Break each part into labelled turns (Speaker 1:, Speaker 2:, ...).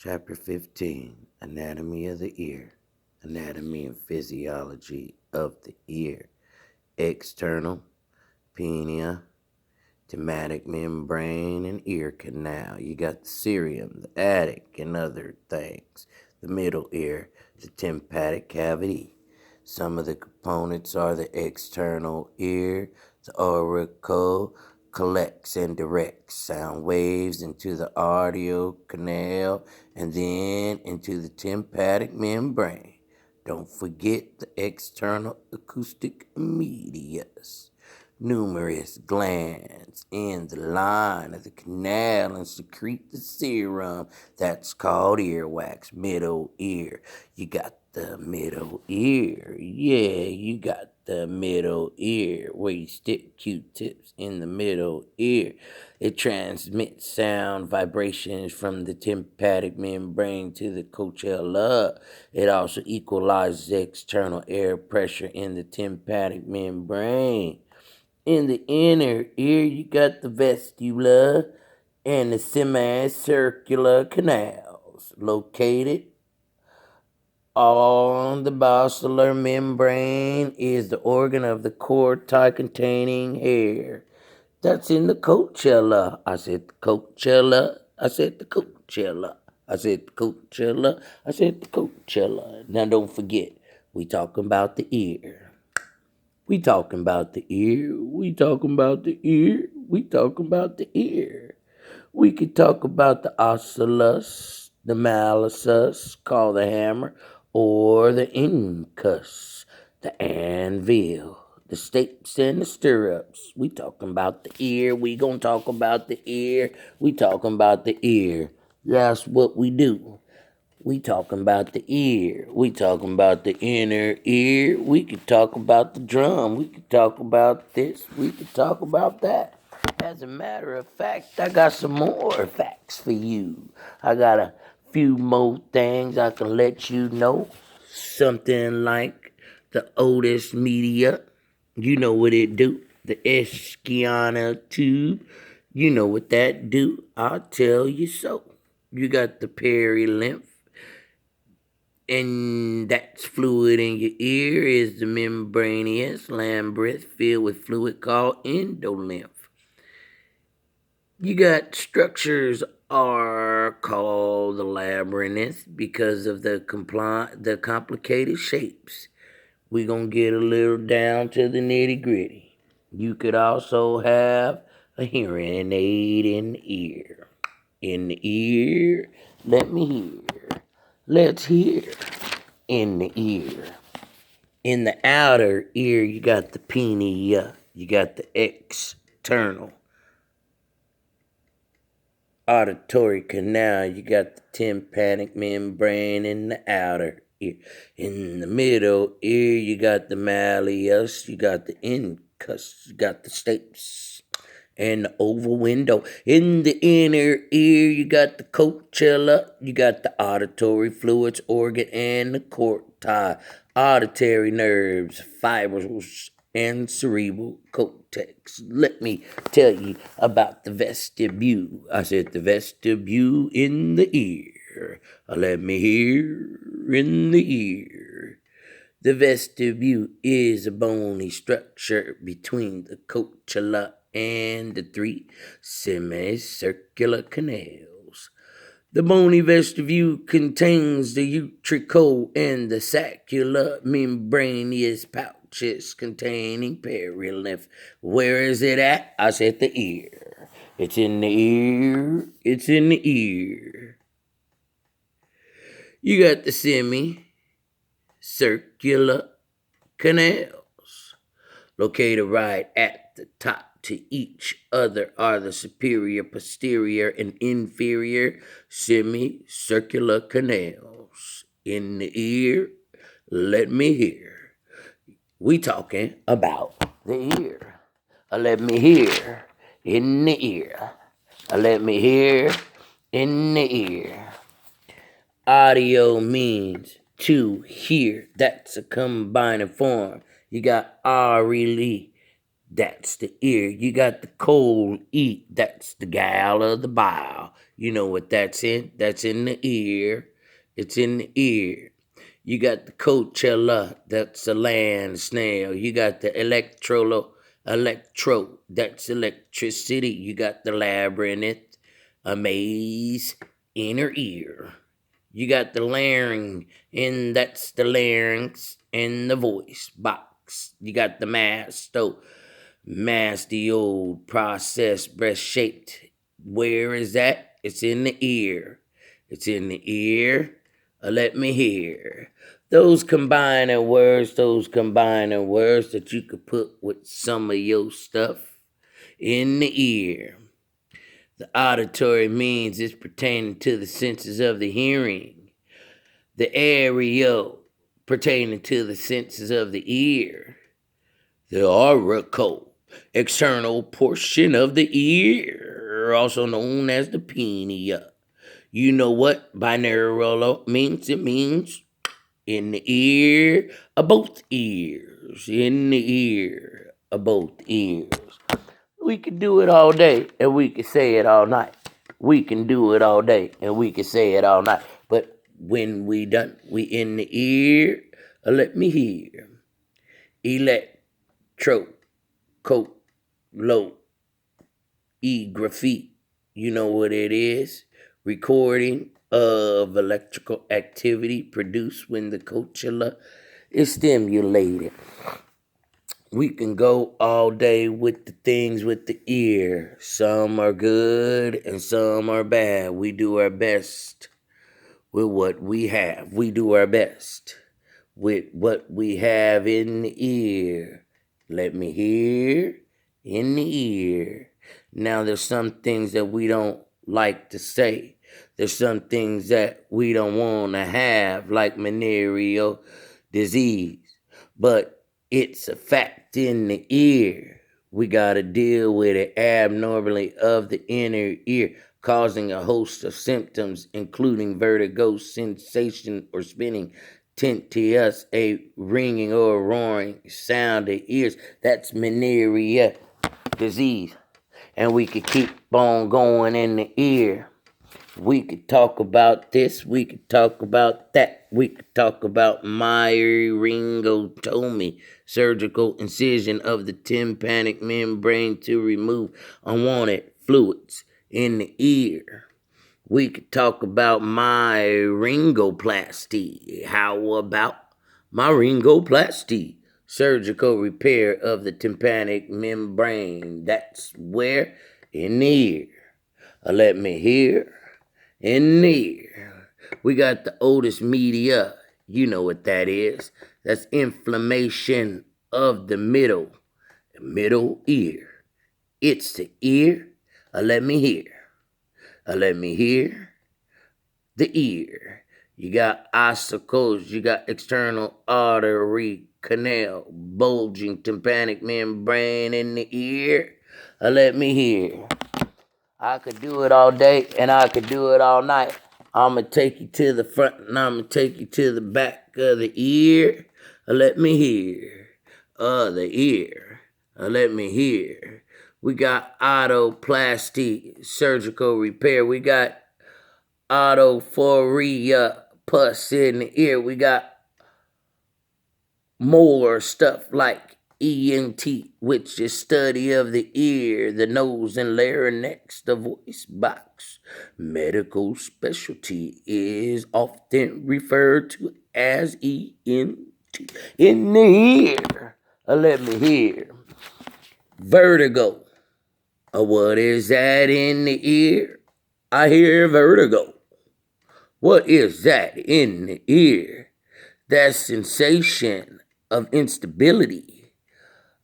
Speaker 1: Chapter 15, Anatomy of the Ear, Anatomy and Physiology of the Ear, External, Pinea, Tematic membrane, and ear canal. You got the cerium, the attic, and other things. The middle ear, the tympanic cavity. Some of the components are the external ear, the auricle collects and directs sound waves into the audio canal and then into the tympanic membrane. Don't forget the external acoustic medius. Numerous glands in the line of the canal and secrete the serum that's called earwax. Middle ear. You got the middle ear. Yeah, you got the middle ear where you stick Q-tips in the middle ear. It transmits sound vibrations from the tympanic membrane to the cochlear. It also equalizes external air pressure in the tympanic membrane. In the inner ear, you got the vestibula and the semicircular canals located on the basilar membrane is the organ of the corti containing hair. That's in the cochlear. I said the cochlear. I said the cochlear. I said the cochlear. I said the cochlear. Now don't forget, we talking about the ear. We talking about the ear. We talking about the ear. We talking about the ear. We could talk about the oculus, the malleus, called the hammer, or the incus, the anvil, the stapes and the stirrups. We talking about the ear. We gonna talk about the ear. We talking about the ear. That's what we do. We talking about the ear. We talking about the inner ear. We could talk about the drum. We could talk about this. We could talk about that. As a matter of fact, I got some more facts for you. I got a few more things I can let you know. Something like the otis media. You know what it do. The ischiana tube. You know what that do. I'll tell you so. You got the perilymph, and that's fluid in your ear is the membranous labyrinth filled with fluid called endolymph. You got structures are called the labyrinth because of the complicated shapes. We're going to get a little down to the nitty gritty. You could also have a hearing aid in the ear. In the ear, let me hear. Let's hear. In the ear. In the outer ear, you got the pinea. You got the external auditory canal. You got the tympanic membrane in the outer ear. In the middle ear, you got the malleus. You got the incus. You got the stapes and the oval window. In the inner ear, you got the cochlear, you got the auditory fluids organ, and the corti, auditory nerves, fibrous, and cerebral cortex. Let me tell you about the vestibule. I said the vestibule in the ear. Let me hear in the ear. The vestibule is a bony structure between the cochlear and the three semicircular canals. The bony vestibule contains the utricle and the saccular membranous pouches containing perilymph. Where is it at? I said the ear. It's in the ear. It's in the ear. You got the semicircular canals located right at the top. To each other are the superior, posterior, and inferior semicircular canals. In the ear, let me hear. We talking about the ear. Let me hear in the ear. Let me hear in the ear. Audio means to hear. That's a combining form. You got aureli. That's the ear. You got the cold eat. That's the gal of the bile. You know what that's in? That's in the ear. It's in the ear. You got the Coachella, that's a land snail. You got the electro, that's electricity. You got the labyrinth, a maze, inner ear. You got the larynx, and that's the larynx and the voice box. You got the the old processed breast shaped. Where is that? It's in the ear. It's in the ear. Let me hear. Those combining words that you could put with some of your stuff in the ear. The auditory means it's pertaining to the senses of the hearing. The aerial pertaining to the senses of the ear. The auricle, external portion of the ear, also known as the pineal. You know what binaural means? It means in the ear of both ears. In the ear of both ears. We can do it all day and we can say it all night. We can do it all day and we can say it all night. But when we done, we in the ear. Let me hear. Electro, coat, low, graffiti. You know what it is? Recording of electrical activity produced when the Coachella is stimulated. We can go all day with the things with the ear. Some are good and some are bad. We do our best with what we have. We do our best with what we have in the ear. Let me hear in the ear. Now, there's some things that we don't like to say. There's some things that we don't want to have, like venereal disease. But it's a fact in the ear. We got to deal with it abnormally of the inner ear, causing a host of symptoms, including vertigo, sensation, or spinning, tinnitus, a ringing or roaring sound of ears. That's venereal disease. And we could keep on going in the ear. We could talk about this. We could talk about that. We could talk about myringotomy, surgical incision of the tympanic membrane to remove unwanted fluids in the ear. We could talk about myringoplasty. How about myringoplasty? Surgical repair of the tympanic membrane. That's where? In the ear. Let me hear. In the ear. We got the otis media. You know what that is. That's inflammation of the middle ear. It's the ear. Let me hear. Let me hear. The ear. You got icicles. You got external artery canal, bulging tympanic membrane in the ear. Let me hear. I could do it all day and I could do it all night. I'm going to take you to the front and I'm going to take you to the back of the ear. Let me hear. The ear. Let me hear. We got autoplasty, surgical repair. We got autophoria, pus in the ear. We got more stuff like ENT, which is study of the ear, the nose and larynx, the voice box. Medical specialty is often referred to as ENT. In the ear. Let me hear. Vertigo. What is that in the ear? I hear vertigo. What is that in the ear? That sensation of instability,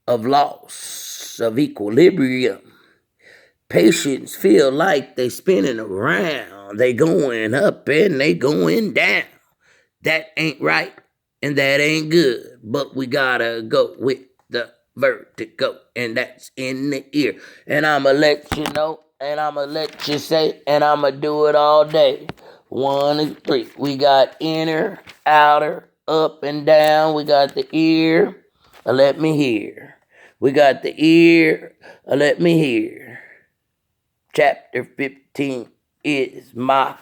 Speaker 1: of loss, of equilibrium. Patients feel like they spinning around. They going up and they going down. That ain't right and that ain't good. But we gotta go with the vertigo, and that's in the ear. And I'ma let you know, and I'ma let you say, and I'ma do it all day. 1 and 3. We got inner, outer, up and down. We got the ear. Let me hear. We got the ear. Let me hear. Chapter 15. is my